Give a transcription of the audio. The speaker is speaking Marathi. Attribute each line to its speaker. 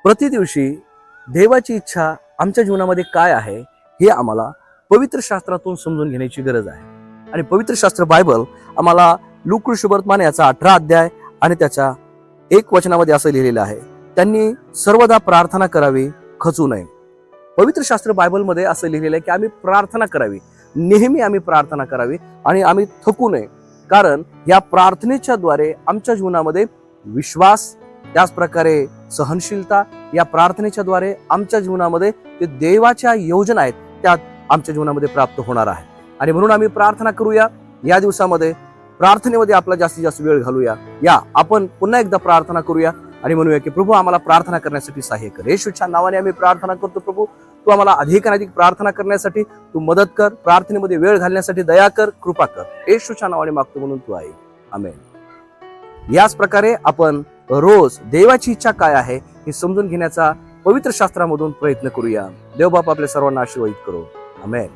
Speaker 1: प्रतिदिवशी देवाची इच्छा आमच्या जीवनामध्ये काय आहे हे आम्हाला पवित्र शास्त्रातून समजून घेण्याची गरज आहे. आणि पवित्र शास्त्र बायबल आम्हाला लूका शुभवर्तमान याचा 18 अध्याय आणि त्याच्या 1 वचनामध्ये असं लिहिलेलं आहे, त्यांनी सर्वदा प्रार्थना करावी, खचू नये. पवित्र शास्त्र बायबलमध्ये असं लिहिलेलं आहे की आम्ही प्रार्थना करावी, नेहमी आम्ही प्रार्थना करावी आणि आम्ही थकू नये. कारण या प्रार्थनेच्या द्वारे आमच्या जीवनामध्ये विश्वास, त्याच प्रकारे सहनशीलता, या प्रार्थनेच्या द्वारे आमच्या जीवनामध्ये ते देवाच्या योजना आहेत त्या आमच्या जीवनामध्ये प्राप्त होणार आहे. आणि म्हणून आम्ही प्रार्थना करूया. या दिवसामध्ये प्रार्थनेमध्ये आपला जास्तीत जास्त वेळ घालूया. या आपण पुन्हा एकदा प्रार्थना करूया आणि म्हणूया की प्रभू आम्हाला प्रार्थना करण्यासाठी सहाय्य कर. येशूच्या नावाने आम्ही प्रार्थना करतो. प्रभू तू आम्हाला अधिक प्रार्थना करण्यासाठी तू मदत कर, प्रार्थनेमध्ये वेळ घालण्यासाठी दया कर, कृपा कर. येशूच्या नावाने मागतो म्हणून तू आहे. आमेन. याच प्रकारे आपण रोज देवाची इच्छा काय आहे हे समजून घेण्याचा पवित्र शास्त्रामधून प्रयत्न करूया. देव बाप आपल्या सर्वांना आशीर्वादित करो. आमेन.